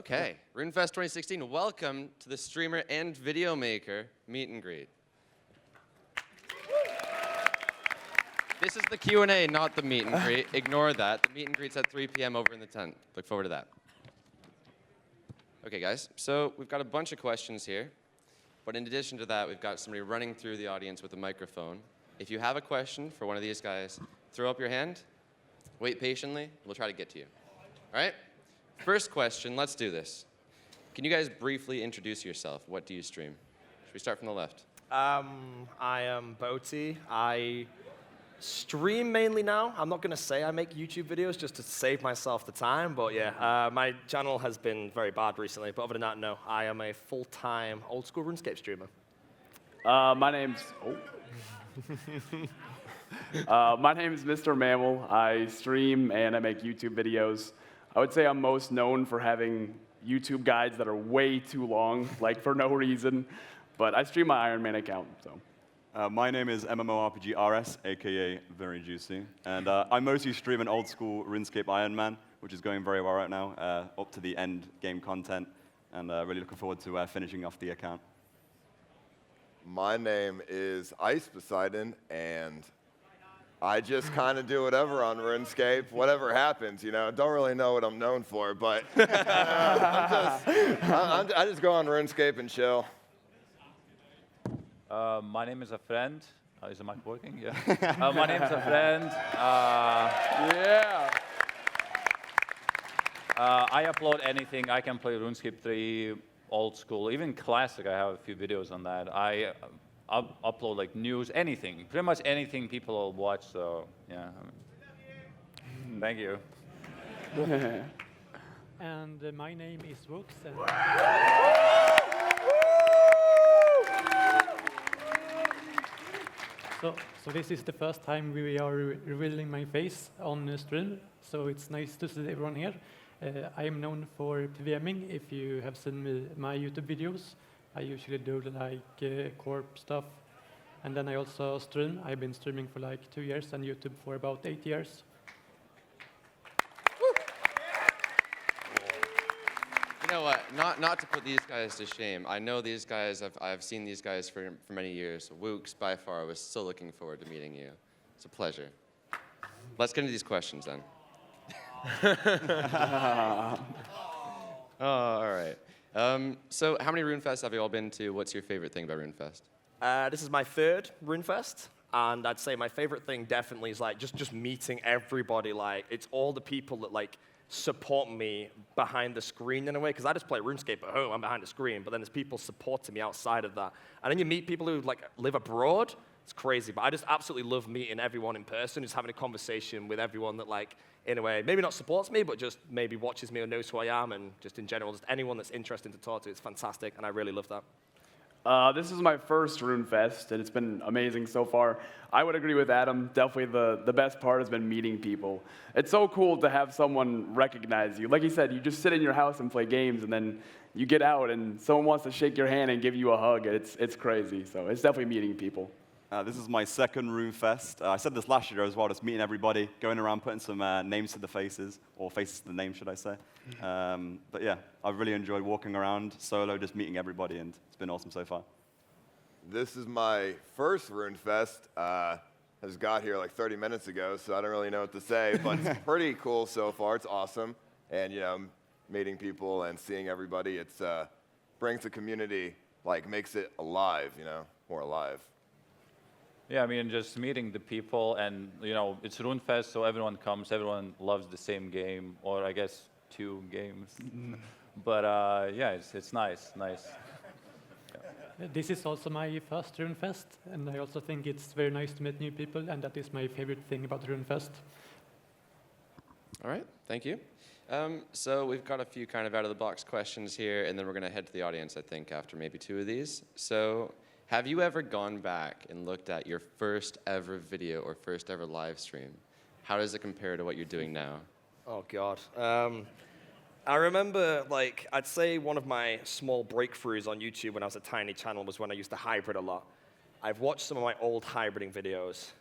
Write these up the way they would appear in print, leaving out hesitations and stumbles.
Okay, RuneFest 2016, welcome to the streamer and video maker meet and greet. This is the Q&A, not the meet and greet. Ignore that. The meet and greet's at 3 p.m. over in the tent. Look forward to that. Okay, guys, so we've got a bunch of questions here. But in addition to that, we've got somebody running through the audience with a microphone. If you have a question for one of these guys, throw up your hand, wait patiently, and we'll try to get to you. All right? First question, let's do this. Can you guys briefly introduce yourself? What do you stream? Should we start from the left? I am Boti. I stream mainly now. I'm not going to say I make YouTube videos just to save myself the time, but yeah, my channel has been very bad recently, but other than that, no. I am a full-time Old School Runescape streamer. My name's Mr. Mammal. I stream and I make YouTube videos. I would say I'm most known for having YouTube guides that are way too long, like for no reason. But I stream my Iron Man account, so. My name is MmorpgRS, a.k.a. Very Juicy. And I mostly stream an Old School Runescape Iron Man, which is going very well right now, up to the end game content. And really looking forward to finishing off the account. My name is Ice Poseidon, and I just kind of do whatever on RuneScape, whatever happens, you know. Don't really know what I'm known for, but I just go on RuneScape and chill. My name is a friend. Is the mic working? Yeah. My name is a friend. I upload anything. I can play RuneScape 3, Old School, even Classic. I have a few videos on that. I upload like news, anything, pretty much anything people will watch. So yeah. Thank you. And my name is Woox. So this is the first time we are revealing my face on stream. So it's nice to see everyone here. I am known for PVMing. If you have seen my YouTube videos, I usually do like corp stuff. And then I also stream. I've been streaming for like 2 years and YouTube for about 8 years. You know what? Not to put these guys to shame. I know these guys. I've seen these guys for many years. Woox, by far, I was so looking forward to meeting you. It's a pleasure. Let's get into these questions then. Oh, all right. So how many RuneFests have you all been to? What's your favorite thing about RuneFest? This is my third RuneFest, and I'd say my favorite thing definitely is like just meeting everybody. Like, it's all the people that like support me behind the screen in a way, because I just play RuneScape at home, I'm behind the screen, but then there's people supporting me outside of that. And then you meet people who like live abroad. It's crazy, but I just absolutely love meeting everyone in person, just having a conversation with everyone that like, in a way, maybe not supports me, but just maybe watches me or knows who I am, and just in general, just anyone that's interesting to talk to. It's fantastic, and I really love that. This is my first RuneFest, and it's been amazing so far. I would agree with Adam. Definitely the best part has been meeting people. It's so cool to have someone recognize you. Like he said, you just sit in your house and play games, and then you get out, and someone wants to shake your hand and give you a hug. It's crazy. So it's definitely meeting people. This is my second RuneFest. I said this last year as well, just meeting everybody, going around putting some names to the faces, or faces to the names, should I say. But yeah, I've really enjoyed walking around solo, just meeting everybody, and it's been awesome so far. This is my first RuneFest. Has got here like 30 minutes ago, so I don't really know what to say, but it's pretty cool so far. It's awesome. And, you know, meeting people and seeing everybody, it's brings the community, like makes it alive, you know, more alive. Yeah, I mean, just meeting the people, and you know, it's RuneFest, so everyone comes, everyone loves the same game, or I guess 2 games. But yeah, it's nice. This is also my first RuneFest, and I also think it's very nice to meet new people, and that is my favorite thing about RuneFest. All right, thank you. So we've got a few kind of out-of-the-box questions here, and then we're going to head to the audience, I think, after maybe 2 of these. So have you ever gone back and looked at your first ever video or first ever live stream? How does it compare to what you're doing now? Oh, God. I remember, like, I'd say one of my small breakthroughs on YouTube when I was a tiny channel was when I used to hybrid a lot. I've watched some of my old hybriding videos.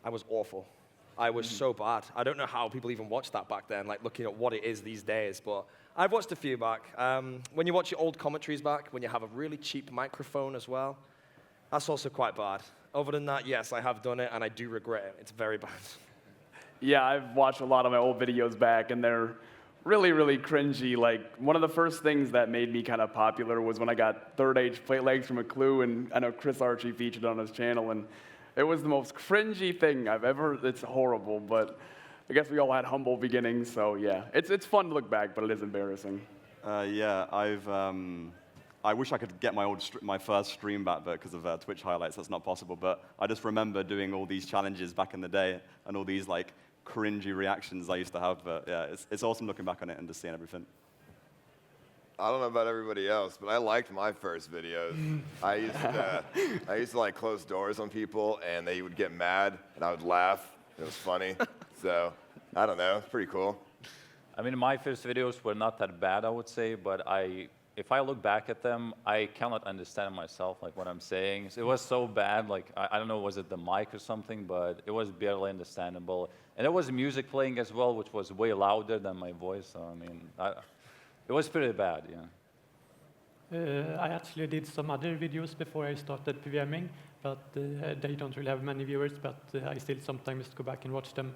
I was awful. I was so bad. I don't know how people even watched that back then, like looking at what it is these days, but I've watched a few back. When you watch your old commentaries back, when you have a really cheap microphone as well, that's also quite bad. Other than that, yes, I have done it, and I do regret it. It's very bad. Yeah, I've watched a lot of my old videos back, and they're really, really cringy. Like, one of the first things that made me kind of popular was when I got third age plate legs from a clue, and I know Chris Archie featured on his channel, and it was the most cringy thing I've ever, it's horrible, but I guess we all had humble beginnings, so yeah. It's fun to look back, but it is embarrassing. Yeah, I wish I could get my first stream back, but because of Twitch highlights, that's not possible. But I just remember doing all these challenges back in the day, and all these like cringy reactions I used to have. But yeah, it's awesome looking back on it and just seeing everything. I don't know about everybody else, but I liked my first videos. I used to like close doors on people, and they would get mad, and I would laugh. It was funny. So I don't know. It's pretty cool. I mean, my first videos were not that bad, I would say, but if I look back at them, I cannot understand myself, like what I'm saying. It was so bad, like, I don't know, was it the mic or something, but it was barely understandable. And there was music playing as well, which was way louder than my voice, so I mean, it was pretty bad, yeah. I actually did some other videos before I started PVMing, but they don't really have many viewers, but I still sometimes go back and watch them.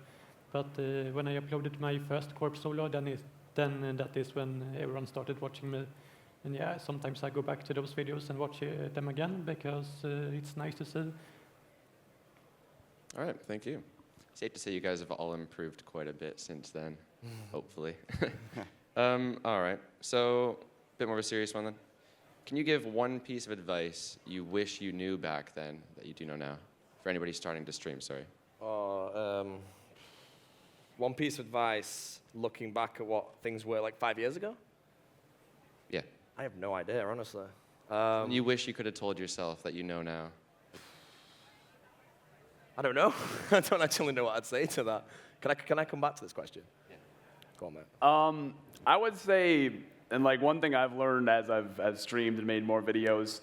But when I uploaded my first Corp solo, then that is when everyone started watching me. And yeah, sometimes I go back to those videos and watch them again because it's nice to see. All right, thank you. It's safe to say you guys have all improved quite a bit since then, hopefully. All right, so a bit more of a serious one then. Can you give one piece of advice you wish you knew back then that you do know now? For anybody starting to stream, sorry. One piece of advice, looking back at what things were like 5 years ago? Yeah. I have no idea, honestly. You wish you could have told yourself that you know now. I don't know. I don't actually know what I'd say to that. Can I come back to this question? Yeah. Go on, man. I would say, and like one thing I've learned as I've streamed and made more videos,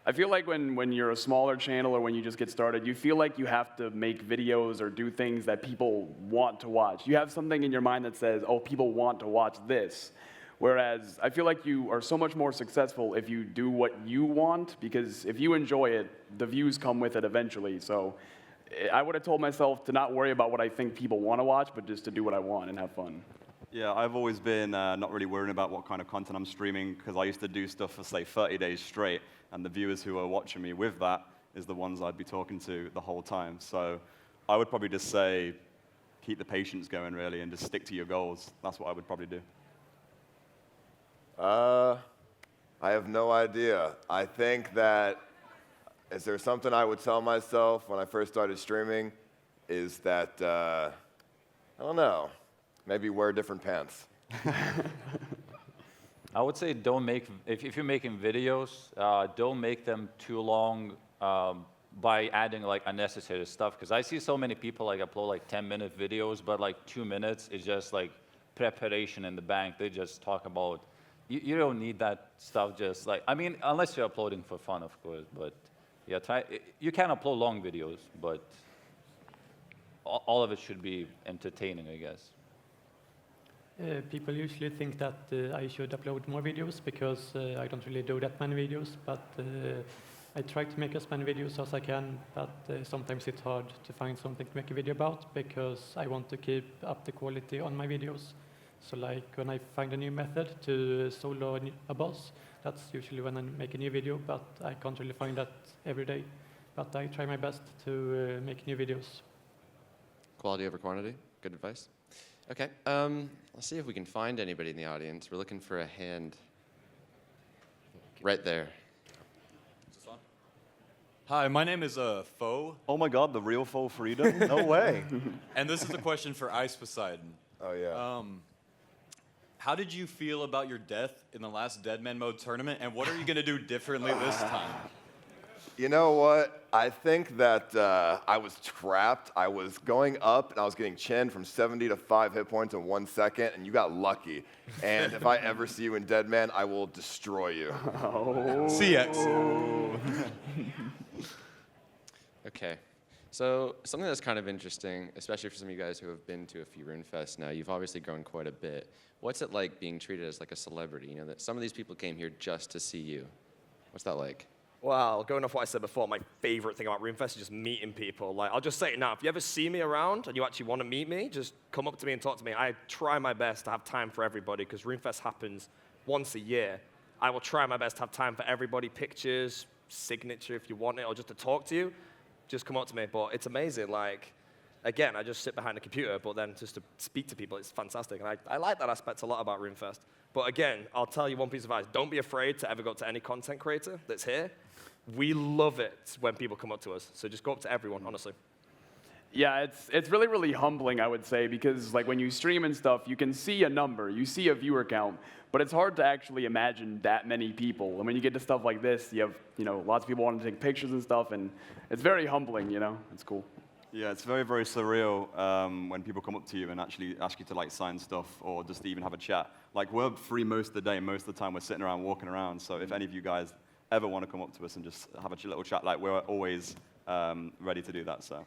I feel like when you're a smaller channel or when you just get started, you feel like you have to make videos or do things that people want to watch. You have something in your mind that says, oh, people want to watch this. Whereas I feel like you are so much more successful if you do what you want, because if you enjoy it, the views come with it eventually. So I would have told myself to not worry about what I think people want to watch, but just to do what I want and have fun. Yeah, I've always been not really worrying about what kind of content I'm streaming, because I used to do stuff for, say, 30 days straight, and the viewers who are watching me with that is the ones I'd be talking to the whole time. So I would probably just say, keep the patience going, really, and just stick to your goals. That's what I would probably do. I have no idea. I think that, is there something I would tell myself when I first started streaming, is that, I don't know, maybe wear different pants. I would say don't make, if you're making videos, don't make them too long by adding like unnecessary stuff. Because I see so many people like upload like 10-minute videos, but like 2 minutes is just like preparation in the bank. They just talk about, you don't need that stuff just like, I mean, unless you're uploading for fun, of course. But yeah, you can upload long videos, but all of it should be entertaining, I guess. People usually think that I should upload more videos because I don't really do that many videos, but I try to make as many videos as I can, but sometimes it's hard to find something to make a video about because I want to keep up the quality on my videos. So like when I find a new method to solo a boss, that's usually when I make a new video, but I can't really find that every day. But I try my best to make new videos. Quality over quantity, good advice. Okay, let's see if we can find anybody in the audience. We're looking for a hand. Right there. Hi, my name is Fo, Oh my God, the real full freedom? No way. and this is a question for Ice Poseidon. Oh, yeah. How did you feel about your death in the last Deadman mode tournament, and what are you going to do differently this time? You know what? I think that I was trapped. I was going up, and I was getting chinned from 70 to 5 hit points in 1 second, and you got lucky. And if I ever see you in Deadman, I will destroy you. CX. Okay, So something that's kind of interesting, especially for some of you guys who have been to a few RuneFests now, you've obviously grown quite a bit. What's it like being treated as like a celebrity? You know, that some of these people came here just to see you. What's that like? Well, going off what I said before, my favorite thing about RuneFest is just meeting people. Like, I'll just say it now. If you ever see me around and you actually want to meet me, just come up to me and talk to me. I try my best to have time for everybody because RuneFest happens once a year. I will try my best to have time for everybody, pictures, signature if you want it, or just to talk to you. Just come up to me. But it's amazing. Like, again, I just sit behind a computer, but then just to speak to people, it's fantastic. And I like that aspect a lot about RuneFest. But again, I'll tell you one piece of advice. Don't be afraid to ever go up to any content creator that's here. We love it when people come up to us. So just go up to everyone, honestly. Yeah, it's really, really humbling, I would say, because like when you stream and stuff, you can see a number, you see a viewer count, but it's hard to actually imagine that many people. And when you get to stuff like this, you have, lots of people wanting to take pictures and stuff, and it's very humbling, It's cool. Yeah, it's very, very surreal when people come up to you and actually ask you to like sign stuff or just even have a chat. Like we're free most of the day. Most of the time we're sitting around, walking around. So if any of you guys ever want to come up to us and just have a little chat, like we're always ready to do that. So.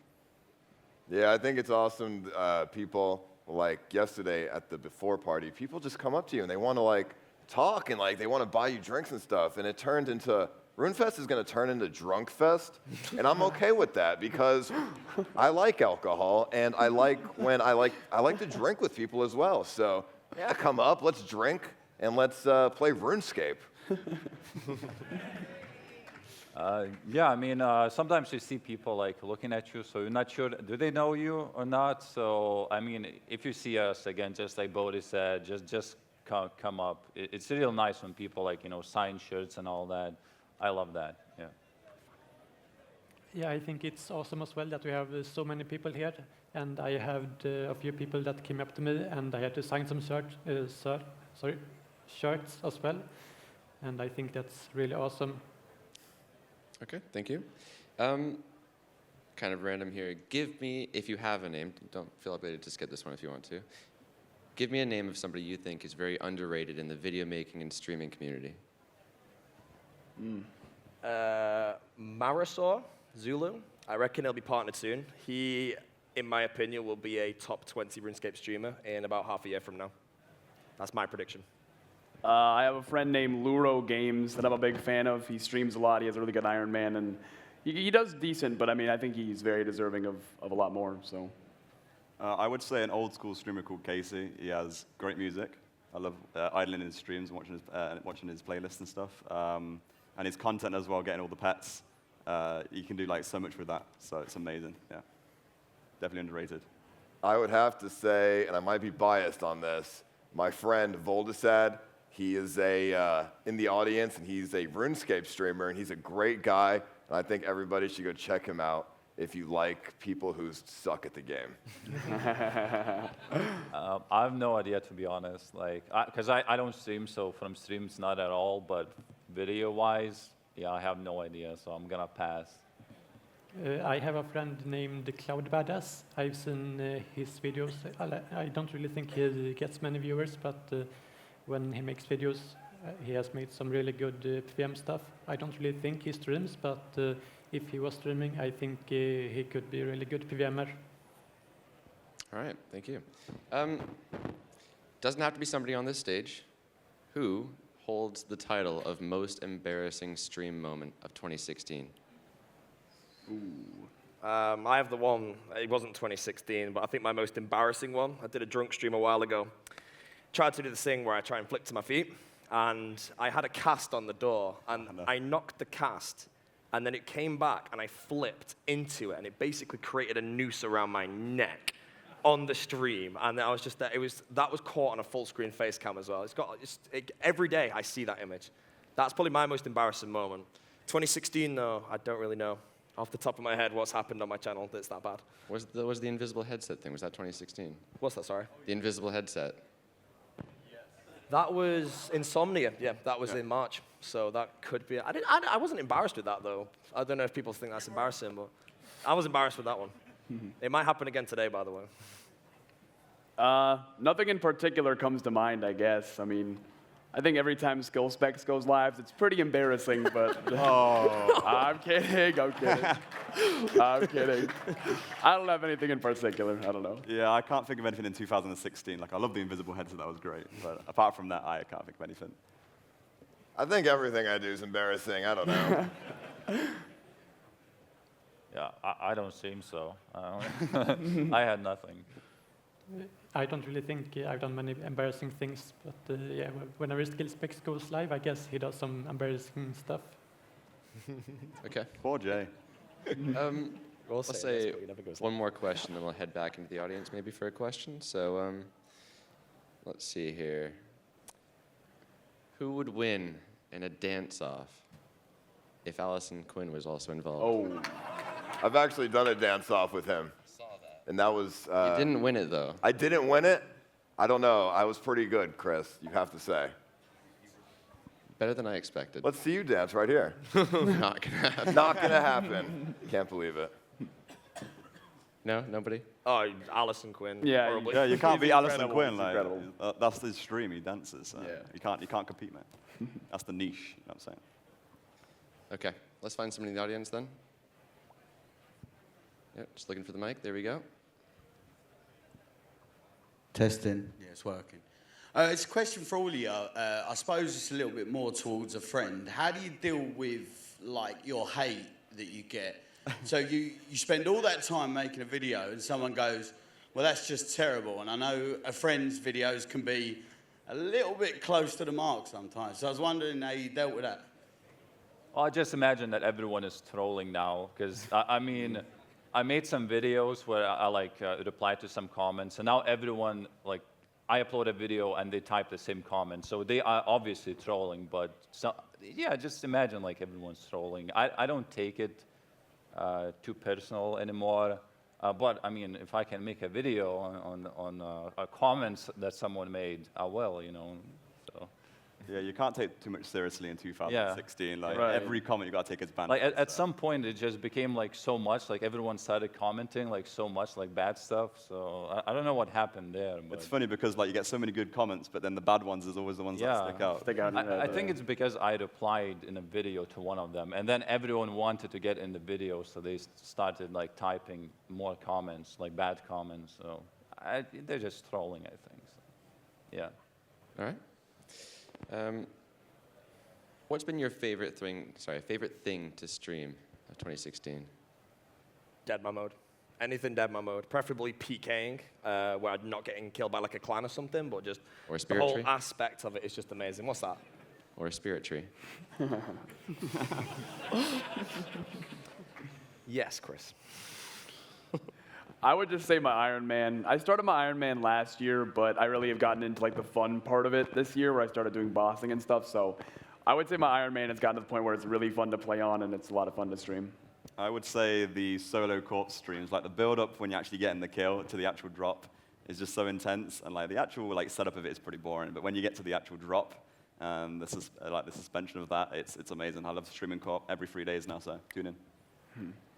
Yeah, I think it's awesome. People, like yesterday at the before party, people just come up to you and they want to like talk and like they want to buy you drinks and stuff. And it turned into, RuneFest is going to turn into Drunk Fest. And I'm okay with that because I like alcohol and I like to drink with people as well. So yeah, come up, let's drink and let's play RuneScape. Yeah, I mean, sometimes you see people like looking at you, so you're not sure, do they know you or not? So, I mean, if you see us, again, just like Bodhi said, just come up. It's real nice when people like, sign shirts and all that. I love that, yeah. Yeah, I think it's awesome as well that we have so many people here. And I had a few people that came up to me and I had to sign some shirts as well. And I think that's really awesome. Okay, thank you. Kind of random here. Give me, if you have a name, don't feel obligated to skip this one if you want to. Give me a name of somebody you think is very underrated in the video making and streaming community. Marisol Zulu. I reckon he'll be partnered soon. He, in my opinion, will be a top 20 RuneScape streamer in about half a year from now. That's my prediction. I have a friend named Luro Games that I'm a big fan of. He streams a lot. He has a really good Iron Man, and he does decent, but I mean, I think he's very deserving of a lot more, so. I would say an old school streamer called Casey. He has great music. I love idling in his streams and watching his playlists and stuff. And his content as well, getting all the pets. You can do like so much with that, so it's amazing, yeah. Definitely underrated. I would have to say, and I might be biased on this, my friend Voldesad. He is in the audience, and he's a RuneScape streamer, and he's a great guy, and I think everybody should go check him out if you like people who suck at the game. I have no idea, to be honest, because I don't stream, so from streams, not at all, but video-wise, yeah, I have no idea, so I'm going to pass. I have a friend named Cloud Badass. I've seen his videos. I don't really think he gets many viewers, but when he makes videos, he has made some really good PVM stuff. I don't really think he streams, but if he was streaming, I think he could be a really good PVMer. All right, thank you. Doesn't have to be somebody on this stage. Who holds the title of most embarrassing stream moment of 2016? I have the one, it wasn't 2016, but I think my most embarrassing one. I did a drunk stream a while ago. Tried to do this thing where I try and flick to my feet, and I had a cast on the door, and I knocked the cast, and then it came back, and I flipped into it, and it basically created a noose around my neck on the stream, and I was just there. That was caught on a full screen face cam as well. Every day I see that image. That's probably my most embarrassing moment. 2016, though, I don't really know off the top of my head what's happened on my channel that's that bad. Was the invisible headset thing, was that 2016? What's that, sorry? The invisible headset. That was Insomnia, yeah, that was in March, so that could be, I wasn't embarrassed with that though. I don't know if people think that's embarrassing, but I was embarrassed with that one. It might happen again today, by the way. Nothing in particular comes to mind, I guess. I mean, I think every time Skill Specs goes live, it's pretty embarrassing, but I'm kidding, I'm kidding. I'm kidding. I don't have anything in particular, I don't know. Yeah, I can't think of anything in 2016. Like, I love the invisible head, so that was great. But apart from that, I can't think of anything. I think everything I do is embarrassing. I don't know. Yeah, I don't seem so. I had nothing. I don't really think I've done many embarrassing things, but yeah, whenever Skill Specs goes live, I guess he does some embarrassing stuff. Okay. Poor Jay. We'll Let's say this, say but he never goes one more question, and we'll head back into the audience maybe for a question. So let's see here. Who would win in a dance-off if Allison Quinn was also involved? Oh, I've actually done a dance-off with him. Saw that. And that was... You didn't win it, though. I didn't win it? I don't know. I was pretty good, Chris, you have to say. Better than I expected. Let's see you dance right here. Not gonna happen. Not going to happen. Can't believe it. No? Nobody? Oh, Alison Quinn. Yeah, probably. Yeah, you can't He's beat Alison incredible, Quinn. he's Like, incredible. that's his stream. He dances. So Yeah. you can't compete, man. That's the niche. You know what I'm saying? Okay. Let's find somebody in the audience then. Yep, just looking for the mic. There we go. Testing. Yeah, it's working. It's a question for all of you. I suppose it's a little bit more towards a friend. How do you deal with like your hate that you get? So you spend all that time making a video and someone goes, well, that's just terrible. And I know a friend's videos can be a little bit close to the mark sometimes. So I was wondering how you dealt with that. Well, I just imagine that everyone is trolling now, because I mean, I made some videos where I replied to some comments, and now everyone, like, I upload a video and they type the same comment, so they are obviously trolling. But yeah, just imagine like everyone's trolling. I don't take it too personal anymore. But I mean, if I can make a video on comments that someone made, I will, you know. So. Yeah, you can't take too much seriously in 2016. Like, Right. every comment you got to take as banned. Like at some point, it just became like so much. Like everyone started commenting like so much, like bad stuff. So I don't know what happened there. But It's funny because like you get so many good comments, but then the bad ones is always the ones that stick out. Stick out in your I head, think it's because I replied in a video to one of them, and then everyone wanted to get in the video, so they started like typing more comments, like bad comments. So they're just trolling, I think. So, yeah. All right. What's been your favorite thing to stream of 2016? Deadman mode. Anything Deadman mode. Preferably PKing, where I'm not getting killed by like a clan or something, but just Or a the spirit whole tree? aspect of it is just amazing. What's that? Or a spirit tree? Yes, Chris. I would just say my Iron Man. I started my Iron Man last year, but I really have gotten into like the fun part of it this year, where I started doing bossing and stuff. So I would say my Iron Man has gotten to the point where it's really fun to play on, and it's a lot of fun to stream. I would say the solo corpse streams, like the build-up when you're actually getting the kill to the actual drop, is just so intense, and like the actual like setup of it is pretty boring. But when you get to the actual drop, like the suspension of that, it's amazing. I love streaming co-op every 3 days now, so tune in.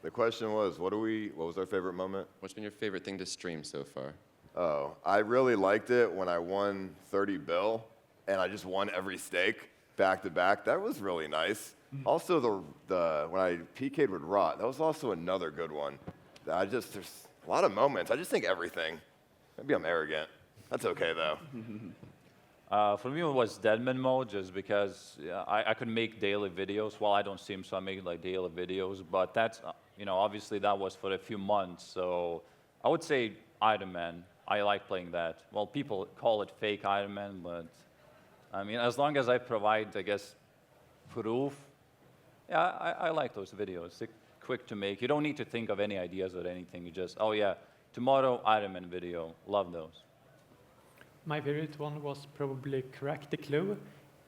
The question was, what was our favorite moment? What's been your favorite thing to stream so far? Oh, I really liked it when I won 30 bill, and I just won every stake back to back. That was really nice. Also, when I PK'd with Rot, that was also another good one. There's a lot of moments. I just think everything. Maybe I'm arrogant. That's okay, though. For me, it was Deadman mode, just because I could make daily videos. Well, I don't stream, so I make like daily videos. But that's, obviously that was for a few months. So I would say Iron Man. I like playing that. Well, people call it fake Iron Man, but I mean, as long as I provide, I guess, proof, yeah, I like those videos. They're quick to make. You don't need to think of any ideas or anything. You just, oh yeah, tomorrow Iron Man video. Love those. My favorite one was probably Crack the Clue.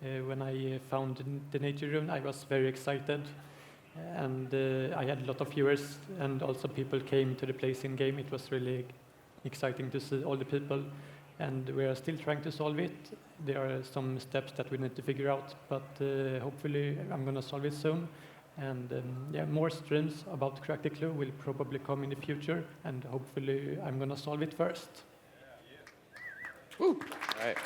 When I found the nature rune, I was very excited. And I had a lot of viewers, and also people came to the place in game. It was really exciting to see all the people. And we are still trying to solve it. There are some steps that we need to figure out, but hopefully I'm going to solve it soon. And yeah, more streams about Crack the Clue will probably come in the future, and hopefully I'm going to solve it first. Woo! All right.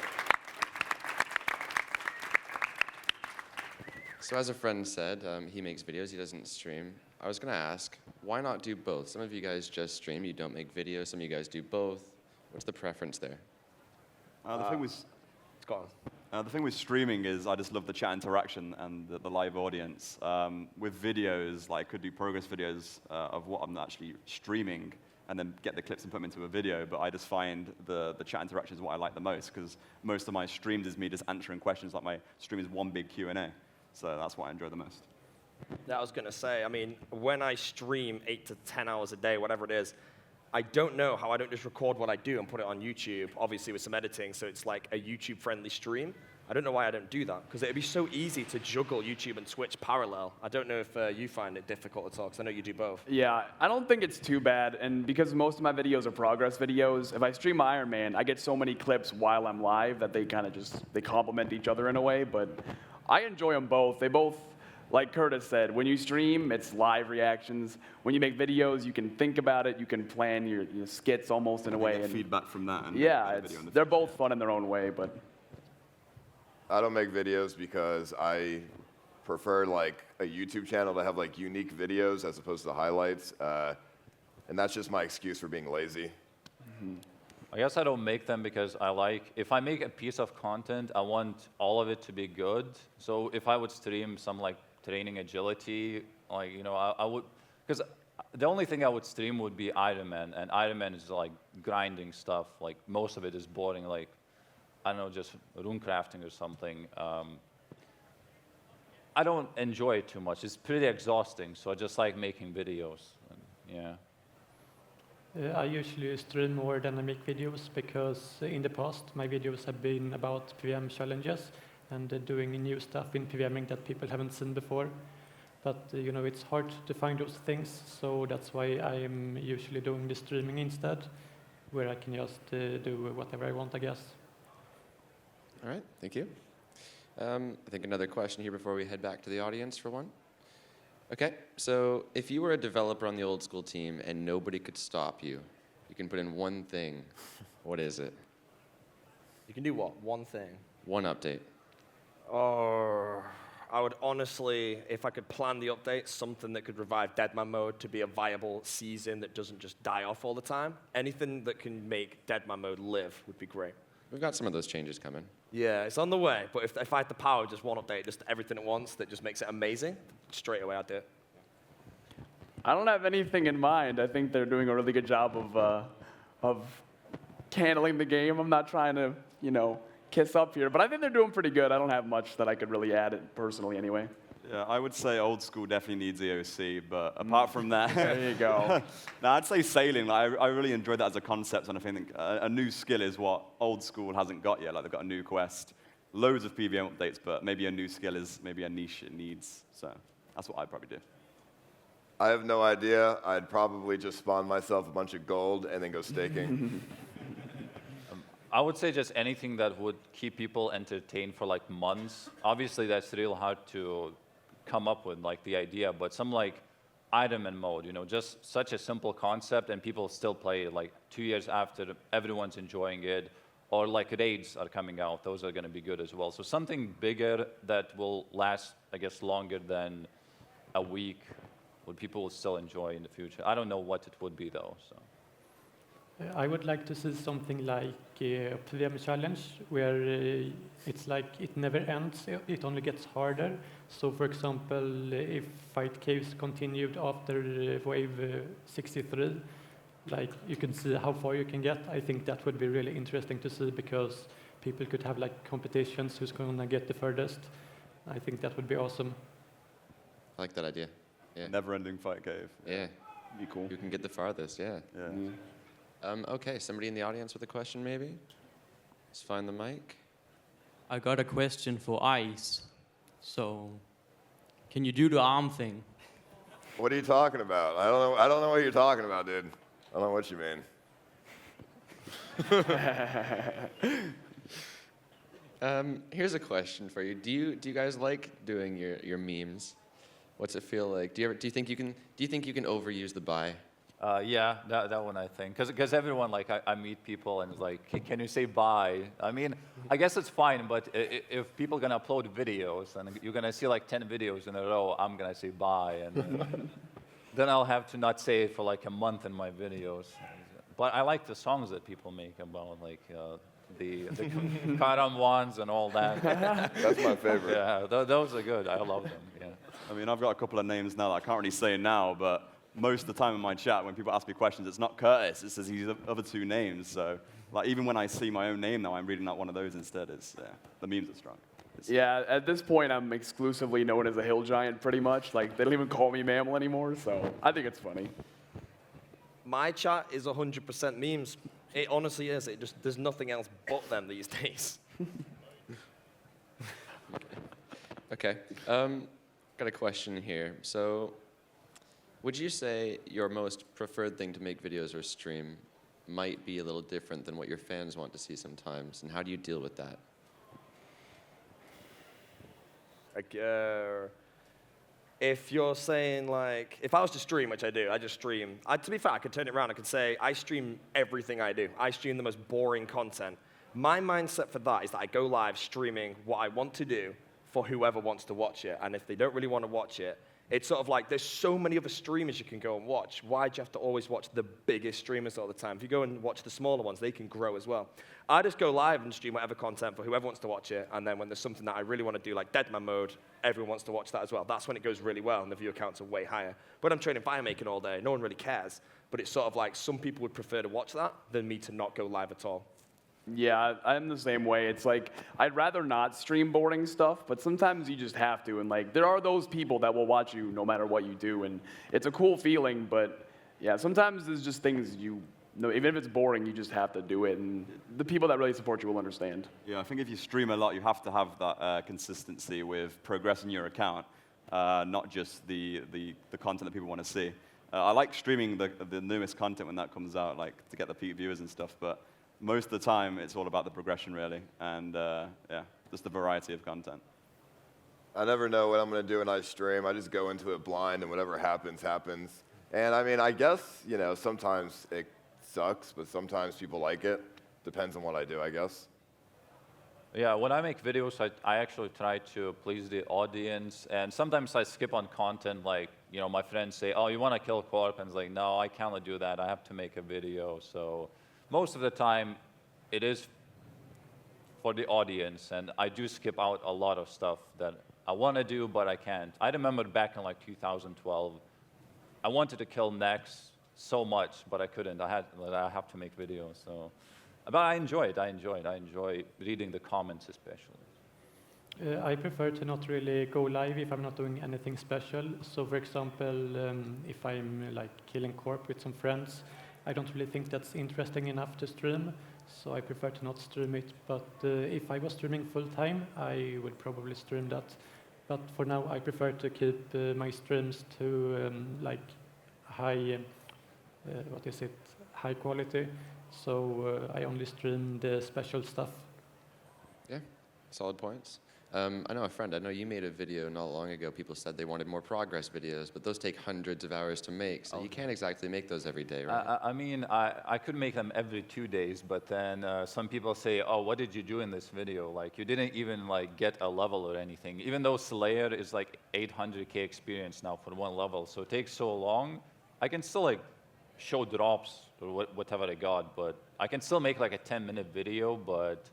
So as a friend said, he makes videos, he doesn't stream. I was going to ask, why not do both? Some of you guys just stream, you don't make videos. Some of you guys do both. What's the preference there? The thing with It's gone. the thing with streaming is I just love the chat interaction and the live audience. With videos, like I could do progress videos of what I'm actually streaming and then get the clips and put them into a video, but I just find the chat interaction is what I like the most, because most of my streams is me just answering questions. Like my stream is one big Q&A, so that's what I enjoy the most. Yeah, I was going to say, I mean, when I stream 8 to 10 hours a day, whatever it is, I don't know how I don't just record what I do and put it on YouTube, obviously with some editing, so it's like a YouTube-friendly stream. I don't know why I don't do that, because it'd be so easy to juggle YouTube and Twitch parallel. I don't know if you find it difficult at all, because I know you do both. Yeah, I don't think it's too bad, and because most of my videos are progress videos, if I stream Iron Man, I get so many clips while I'm live that they kind of they complement each other in a way, but I enjoy them both. They both, like Curtis said, when you stream, it's live reactions. When you make videos, you can think about it, you can plan your skits almost in a way. Get And feedback from that. And yeah, make a video in the they're future. both fun in their own way, but I don't make videos because I prefer like a YouTube channel to have like unique videos as opposed to highlights, and that's just my excuse for being lazy. I guess I don't make them because I like, if I make a piece of content, I want all of it to be good. So if I would stream some like training agility, like, you know, I would, because the only thing I would stream would be Iron Man, and Iron Man is like grinding stuff. Like most of it is boring, like, I don't know, just rune crafting or something. I don't enjoy it too much. It's pretty exhausting, so I just like making videos. And, yeah. I usually stream more than I make videos because in the past my videos have been about PVM challenges and doing new stuff in PVMing that people haven't seen before. But you know, it's hard to find those things, so that's why I am usually doing the streaming instead, where I can just do whatever I want, I guess. All right, thank you. I think another question here before we head back to the audience for one. Okay, so if you were a developer on the Old School team and nobody could stop you, you can put in one thing. What is it? You can do what? One thing. One update. Oh, I would honestly, if I could plan the update, something that could revive Deadman mode to be a viable season that doesn't just die off all the time. Anything that can make Deadman mode live would be great. We've got some of those changes coming. Yeah, it's on the way, but if I had the power, just one update, just everything at once that just makes it amazing, straight away I'd do it. I don't have anything in mind. I think they're doing a really good job of handling the game. I'm not trying to, you know, kiss up here, but I think they're doing pretty good. I don't have much that I could really add it personally anyway. Yeah, I would say Old School definitely needs EOC, but apart from that, There you go. no, I'd say sailing. Like, I really enjoyed that as a concept, and I think a new skill is what Old School hasn't got yet. Like they've got a new quest, loads of PVM updates, but maybe a new skill is maybe a niche it needs. So that's what I'd probably do. I have no idea. I'd probably just spawn myself a bunch of gold and then go staking. I would say just anything that would keep people entertained for like months. Obviously, that's real hard to come up with, like the idea, but some like item and mode, you know, just such a simple concept, and people still play it like 2 years after everyone's enjoying it, or like raids are coming out. Those are going to be good as well. So something bigger that will last, I guess, longer than a week, what people will still enjoy in the future. I don't know what it would be though. So. I would like to see something like a PVM challenge where it's like it never ends, it only gets harder. So for example, if fight caves continued after wave 63, like you can see how far you can get. I think that would be really interesting to see because people could have like competitions who's going to get the furthest. I think that would be awesome. I like that idea. Yeah. Never-ending fight cave. Yeah. Be cool. You can get the farthest, yeah. Yeah. Okay, somebody in the audience with a question maybe? Let's find the mic. I got a question for Ice. So, can you do the arm thing? What are you talking about? I don't know what you're talking about, dude. I don't know what you mean. Here's a question for you. Do you guys like doing your memes? What's it feel like? Do you think you can overuse the buy? Yeah, that one I think, because everyone like I meet people and like, can you say bye? I mean, I guess it's fine, but if people gonna upload videos and you're gonna see like 10 videos in a row, I'm gonna say bye, and then I'll have to not say it for like a month in my videos. But I like the songs that people make about like the Karam ones and all that. That's my favorite. Yeah, those are good. I love them. Yeah. I mean, I've got a couple of names now that I can't really say now, but most of the time in my chat, when people ask me questions, it's not Curtis, it says these other two names. So, like, even when I see my own name now, I'm reading out one of those instead. The memes are strong. Yeah, at this point, I'm exclusively known as a hill giant, pretty much. Like, they don't even call me Mammal anymore, so I think it's funny. My chat is 100% memes. It honestly is. There's nothing else but them these days. Okay. Got a question here. So, would you say your most preferred thing to make videos or stream might be a little different than what your fans want to see sometimes? And how do you deal with that? Like, if you're saying, like, if I was to stream, which I do, I just stream. To be fair, I could turn it around. I could say, I stream everything I do. I stream the most boring content. My mindset for that is that I go live streaming what I want to do for whoever wants to watch it. And if they don't really want to watch it, it's sort of like there's so many other streamers you can go and watch. Why do you have to always watch the biggest streamers all the time? If you go and watch the smaller ones, they can grow as well. I just go live and stream whatever content for whoever wants to watch it, and then when there's something that I really want to do, like Deadman mode, everyone wants to watch that as well. That's when it goes really well, and the view counts are way higher. But I'm training firemaking all day. No one really cares. But it's sort of like some people would prefer to watch that than me to not go live at all. Yeah, I'm the same way. It's like, I'd rather not stream boring stuff, but sometimes you just have to. And like, there are those people that will watch you no matter what you do. And it's a cool feeling, but yeah, sometimes there's just things even if it's boring, you just have to do it. And the people that really support you will understand. Yeah, I think if you stream a lot, you have to have that consistency with progressing your account, not just the content that people want to see. I like streaming the newest content when that comes out, like to get the peak viewers and stuff, but most of the time, it's all about the progression, really, and yeah, just the variety of content. I never know what I'm going to do when I stream. I just go into it blind, and whatever happens, happens. And I mean, I guess, sometimes it sucks, but sometimes people like it. Depends on what I do, I guess. Yeah, when I make videos, I actually try to please the audience, and sometimes I skip on content, like, my friends say, oh, you want to kill Corp? And it's like, no, I can't do that. I have to make a video, so most of the time, it is for the audience, and I do skip out a lot of stuff that I want to do, but I can't. I remember back in like 2012, I wanted to kill Nex so much, but I couldn't. I have to make videos. So, but I enjoy it. I enjoy reading the comments, especially. I prefer to not really go live if I'm not doing anything special. So, for example, if I'm like killing Corp with some friends, I don't really think that's interesting enough to stream, so I prefer to not stream it. But if I was streaming full time, I would probably stream that. But for now, I prefer to keep my streams to like high, high quality. So I only stream the special stuff. Yeah, solid points. I know you made a video not long ago. People said they wanted more progress videos, but those take hundreds of hours to make, so you can't exactly make those every day, right? I mean, I could make them every 2 days, but then some people say, oh, what did you do in this video? Like, you didn't even like get a level or anything. Even though Slayer is like 800K experience now for one level, so it takes so long, I can still like show drops or whatever I got, but I can still make like a 10-minute video, but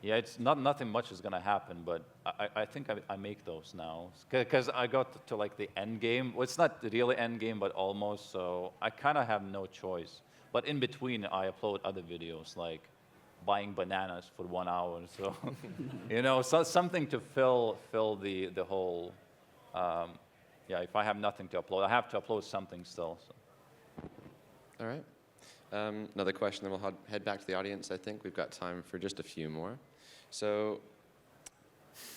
yeah, it's nothing much is gonna happen, but I think I make those now because I got to like the end game. Well, it's not really end game, but almost. So I kind of have no choice. But in between, I upload other videos like buying bananas for 1 hour. So so something to fill the whole. Yeah, if I have nothing to upload, I have to upload something still. So. All right. Another question, then we'll head back to the audience, I think. We've got time for just a few more. So,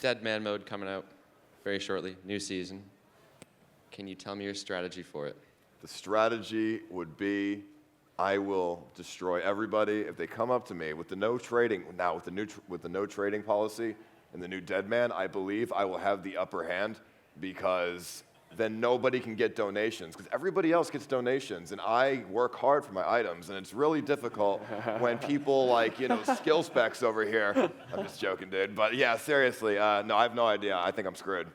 Deadman mode coming out very shortly, new season. Can you tell me your strategy for it? The strategy would be, I will destroy everybody. If they come up to me with the no trading, now with the no trading policy and the new Deadman, I believe I will have the upper hand because then nobody can get donations, because everybody else gets donations, and I work hard for my items, and it's really difficult when people like, skill specs over here. I'm just joking, dude. But yeah, seriously, no, I have no idea. I think I'm screwed.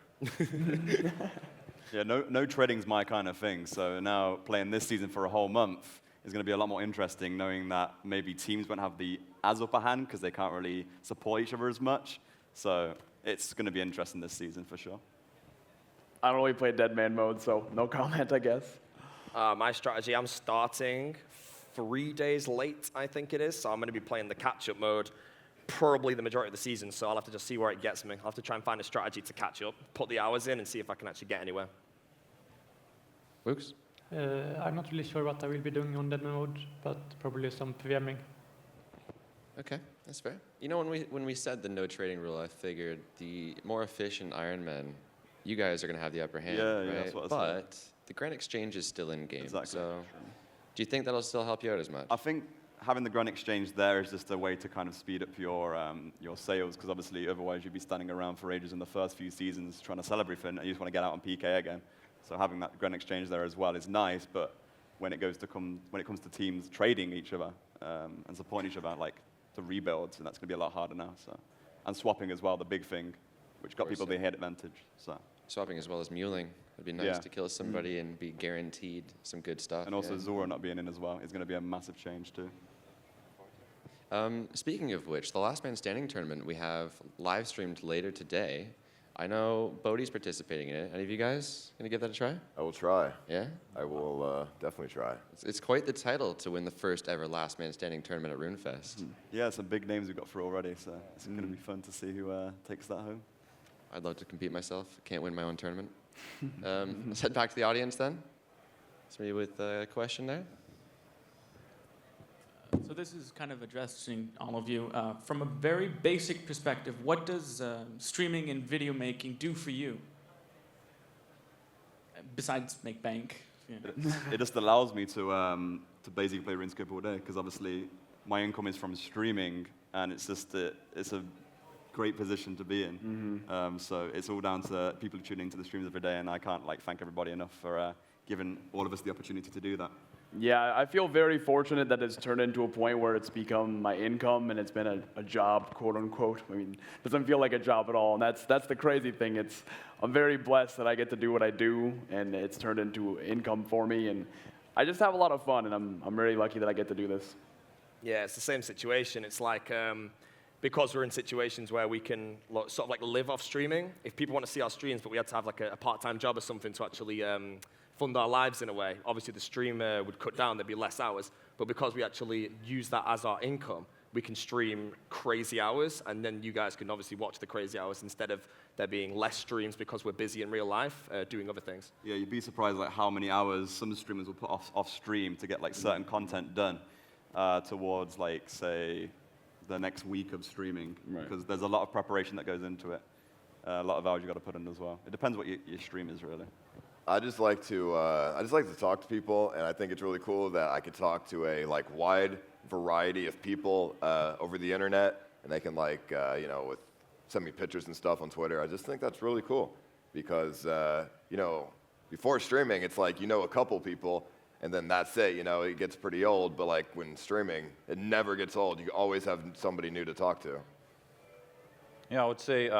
Yeah, no trading's my kind of thing. So now playing this season for a whole month is going to be a lot more interesting, knowing that maybe teams won't have the as upper hand because they can't really support each other as much. So it's going to be interesting this season for sure. I don't really play Deadman mode, so no comment, I guess. My strategy, I'm starting 3 days late, I think it is. So I'm going to be playing the catch-up mode probably the majority of the season. So I'll have to just see where it gets me. I'll have to try and find a strategy to catch up, put the hours in, and see if I can actually get anywhere. Woox? I'm not really sure what I will be doing on Deadman mode, but probably some PVMing. Okay, that's fair. When we said the no trading rule, I figured the more efficient Ironmen, you guys are going to have the upper hand, right? That's what I said. But the Grand Exchange is still in game. Exactly. So do you think that'll still help you out as much? I think having the Grand Exchange there is just a way to kind of speed up your sales, because obviously otherwise you'd be standing around for ages in the first few seasons trying to sell everything, and you just want to get out on PK again. So having that Grand Exchange there as well is nice, but when it comes to teams trading each other and supporting each other, like to rebuild, and that's going to be a lot harder now. So, and swapping as well, the big thing, which got people the head advantage. So. Swapping as well as muling. It'd be nice to kill somebody and be guaranteed some good stuff. And also Zora not being in as well is going to be a massive change too. Speaking of which, the Last Man Standing tournament we have live streamed later today. I know Bodhi's participating in it. Any of you guys going to give that a try? I will try. Yeah? I will definitely try. It's quite the title to win the first ever Last Man Standing tournament at RuneFest. Yeah, some big names we've got through already, so it's going to be fun to see who takes that home. I'd love to compete myself. Can't win my own tournament. Let's head back to the audience then. Somebody with a question there? So this is kind of addressing all of you. From a very basic perspective, what does streaming and video making do for you? Besides make bank. Yeah. It just allows me to basically play RuneScape all day, because obviously my income is from streaming, and it's a great position to be in. So it's all down to people tuning into the streams every day, and I can't thank everybody enough for giving all of us the opportunity to do that. Yeah, I feel very fortunate that it's turned into a point where it's become my income and it's been a job, quote unquote. I mean, it doesn't feel like a job at all, and that's the crazy thing. I'm very blessed that I get to do what I do, and it's turned into income for me, and I just have a lot of fun, and I'm really lucky that I get to do this. Yeah, it's the same situation. It's like, because we're in situations where we can sort of live off streaming, if people want to see our streams, but we had to have a part-time job or something to actually fund our lives in a way. Obviously, the stream would cut down, there'd be less hours, but because we actually use that as our income, we can stream crazy hours, and then you guys can obviously watch the crazy hours instead of there being less streams because we're busy in real life doing other things. Yeah, you'd be surprised how many hours some streamers will put off stream to get certain content done towards say the next week of streaming, because there's a lot of preparation that goes into it. A lot of hours you got to put in as well. It depends what your stream is really. I just like to talk to people, and I think it's really cool that I could talk to a wide variety of people over the internet, and they can send me pictures and stuff on Twitter. I just think that's really cool, because before streaming, it's a couple people, and then that's it. It gets pretty old, but when streaming, it never gets old. You always have somebody new to talk to. Yeah, I would say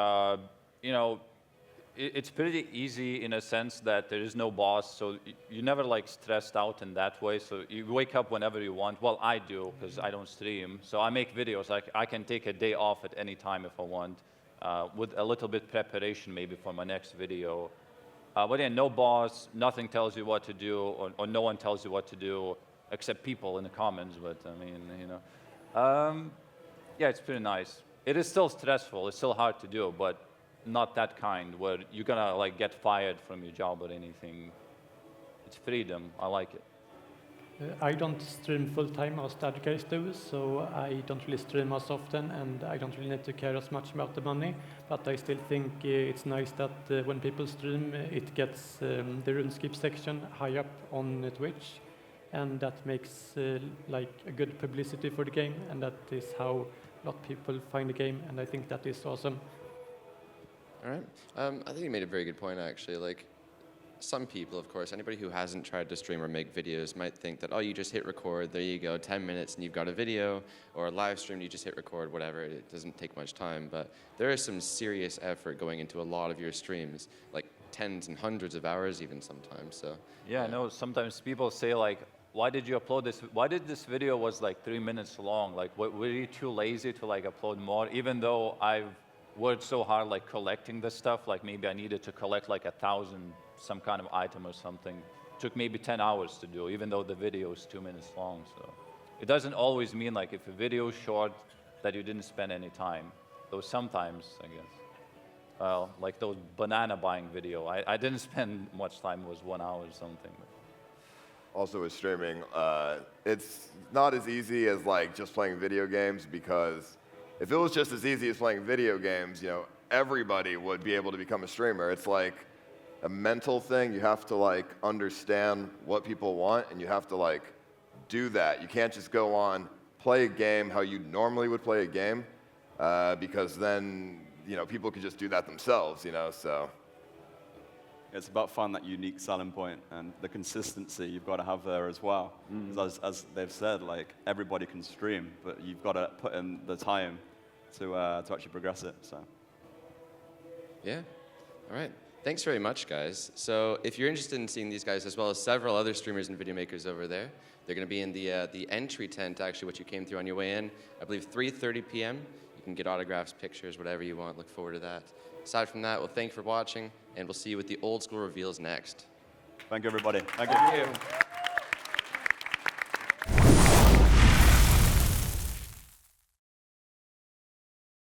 it's pretty easy in a sense that there is no boss, so you're never stressed out in that way. So you wake up whenever you want. Well, I do, because I don't stream. So I make videos. I can take a day off at any time if I want, with a little bit preparation maybe for my next video. But yeah, no boss, nothing tells you what to do, or no one tells you what to do, except people in the comments. But I mean, yeah, it's pretty nice. It is still stressful. It's still hard to do, but not that kind where you're gonna get fired from your job or anything. It's freedom. I like it. I don't stream full-time as the other guys do, so I don't really stream as often, and I don't really need to care as much about the money, but I still think it's nice that when people stream, it gets the RuneScape section high up on Twitch, and that makes a good publicity for the game, and that is how a lot of people find the game, and I think that is awesome. All right. I think you made a very good point, actually. some people, of course, anybody who hasn't tried to stream or make videos might think that, oh, you just hit record, there you go, 10 minutes and you've got a video, or a live stream, you just hit record, whatever, it doesn't take much time. But there is some serious effort going into a lot of your streams, like tens and hundreds of hours even sometimes. So Yeah, I know sometimes people say like, why did you upload this? Why did this video was like 3 minutes long? Like, were you too lazy to like upload more? Even though I've worked so hard like collecting this stuff, like maybe I needed to collect like 1,000 some kind of item or something. Took maybe 10 hours to do, even though the video is 2 minutes long. So it doesn't always mean like if a video is short that you didn't spend any time. Though sometimes, I guess. Well, like those banana buying video, I didn't spend much time. It was 1 hour or something. Also with streaming, it's not as easy as like just playing video games, because if it was just as easy as playing video games, you know, everybody would be able to become a streamer. It's like a mental thing. You have to like understand what people want, and you have to like do that. You can't just go on, play a game how you normally would play a game, because then, you know, people could just do that themselves, you know, so. It's about finding that unique selling point and the consistency you've got to have there as well. As they've said, like, everybody can stream, but you've got to put in the time to actually progress it, so. Yeah, all right. Thanks very much, guys. So if you're interested in seeing these guys, as well as several other streamers and video makers over there, they're going to be in the entry tent, actually, what you came through on your way in. I believe 3:30 p.m. You can get autographs, pictures, whatever you want. Look forward to that. Aside from that, well, thank you for watching, and we'll see you with the Old School reveals next. Thank you, everybody. Thank you.